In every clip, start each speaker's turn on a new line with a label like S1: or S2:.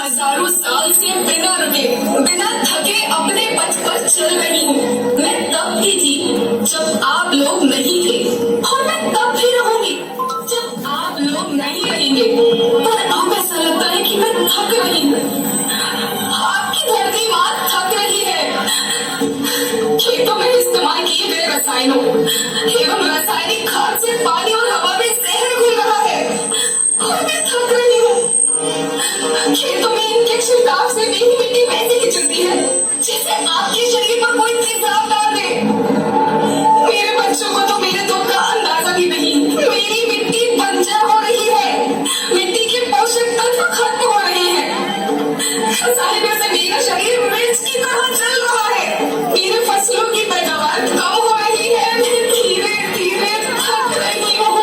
S1: हजारों साल से बिना रुके बिना थके अपने पथ पर चल रही हूँ। मैं तब भी थी जब आप लोग नहीं थे, और मैं तब भी रहूंगी जब आप लोग नहीं रहेंगे। पर अब ऐसा लगता है कि मैं थक रही हूँ। आपकी धरती माँ थक रही है। खेतों में इस्तेमाल किए गए रसायनों एवं रासायनिक खाद से पानी और हवा में जहर घुल रहा है, और मैं थक रही हूँ। खेतों में इनके छिड़काव से मेरी मिट्टी वैसे ही चलती है जैसे आपके शरीर पर कोई तेजाब डाल दे। मेरे बच्चों को तो मेरे दुख का अंदाजा भी नहीं। मेरी मिट्टी बंजर हो रही है, मिट्टी के पोषक तत्व खत्म हो रहे हैं। रसायनों से मेरा शरीर मिर्च की तरह जल रहा है। मेरे फसलों की पैदावार कम हो रही है। मैं धीरे धीरे थक रही हूँ।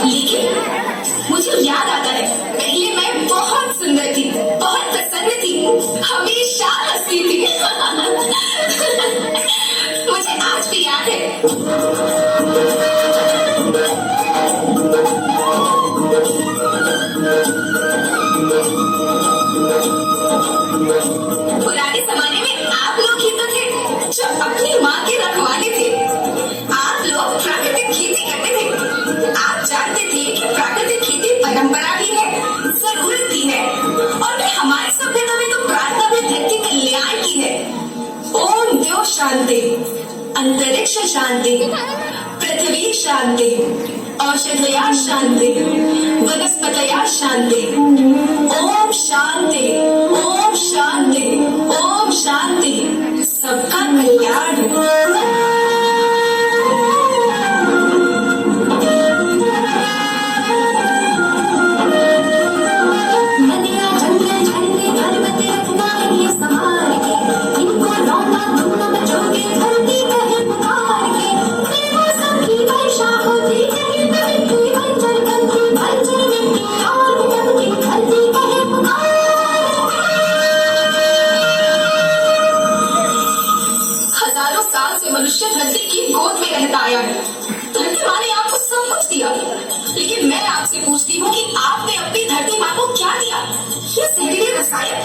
S1: लेकिन मुझे याद आता है, पहले मैं बहुत सुंदर थी, बहुत प्रसन्न थी, हमेशा हंसती थी। मुझे आज भी याद है। पुराने जमाने में आप लोग ही तो थे जो अपनी माँ के रखवाले थे। आप लोग प्राकृतिक खेती करते थे। आप जानते थे कि प्राकृतिक खेती परंपरा भी है, जरूरत भी है, और हमारी सभ्यता में तो प्रार्थना भी धरती कल्याण की है। ओम द्यो शांति, अंतरिक्ष शांति, पृथ्वी शांति, औषधया शांति, वनस्पतया शांति। ओम शांति, ओम शांति, ओम शांति। सबका कल्याण। मनुष्य धरती की गोद में रहता आया है। धरती माँ ने आपको सब कुछ दिया, लेकिन मैं आपसे पूछती हूँ कि आपने अपनी धरती माँ को क्या दिया? ये जहरीले रसायन,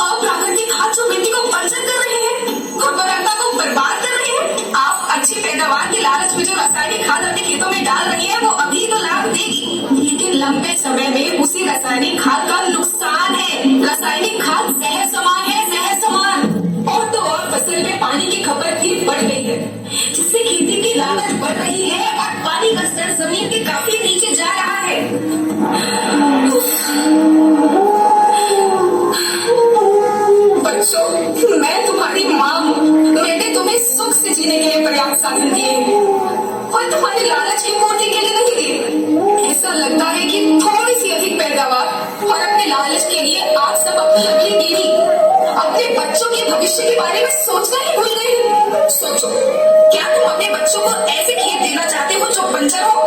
S1: अप्राकृतिक खाद जो मिट्टी को बंजर कर रहे हैं, उर्वरकता को बर्बाद कर रहे हैं। आप अच्छी पैदावार के लालच में जो रासायनिक खाद अपने खेतों में डाल रही है, वो अभी तो लाभ देगी, लेकिन लंबे समय में उसी रासायनिक खाद का नुकसान है। रासायनिक खाद जहर समान है, जहर समान। और तो और फसल में पानी की खपत भी बढ़ गई है, जिससे खेती की लागत बढ़ रही है और पानी का स्तर जमीन के काफी नीचे जा रहा है। बच्चों, मैं तुम्हारी माँ हूँ। मैंने तुम्हें सुख से जीने के लिए पर्याप्त साधन दिए हैं, और तुम्हारी लालच की पूर्ति के लिए नहीं दिए। ऐसा लगता है कि थोड़ी सी अधिक पैदावार और अपने लालच के लिए आप सब अपनी अगली पीढ़ी, अपने बच्चों के भविष्य के बारे में सोचना ही भूल गए। सोचो, क्या तुम अपने बच्चों को ऐसे खेत देना चाहते हो जो बंजर हो?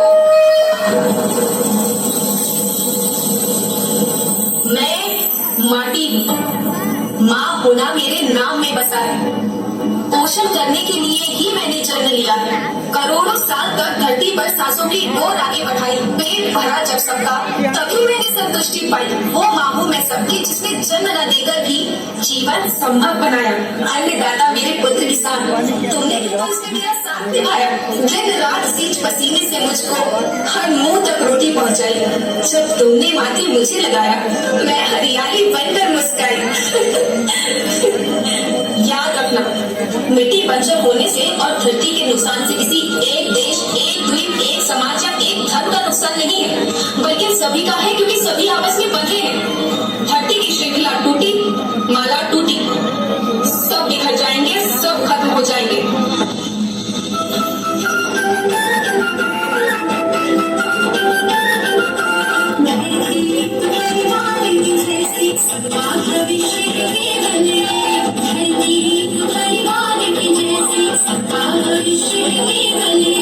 S1: मैं माटी हूँ। माँ होना मेरे नाम में बसा है। पोषण करने के लिए ही मैंने जन्म लिया है। करोड़ों साल तक धरती पर सांसों की डोर आगे बढ़ाई, पेट भरा जब सबका, तभी मैंने संतुष्टि पाई। वो माँ हूँ मैं सबकी, जिसने जन्म न देकर भी जीवन संभव बनाया। अन्नदाता मेरे पुत्र किसान, तुमने भी तो इसमें मेरा साथ निभाया। दिन रात सींच पसीने से मुझको हर मुंह तक रोटी पहुँचाई। जब तुमने माथे मुझे लगाया, मैं हरियाली बनकर मुस्कुराई। याद रखना, मिट्टी बंजर होने से और धरती के नुकसान से किसी एक देश, एक द्वीप, एक समाज या एक धर्म का नुकसान नहीं है, बल्कि सभी का है, क्योंकि सभी आपस में बंधे हैं। धरती की श्रृंखला टूटी, माला टूटी, सब बिखर जाएंगे, सब खत्म हो जाएंगे।
S2: सबका भविष्य में बने,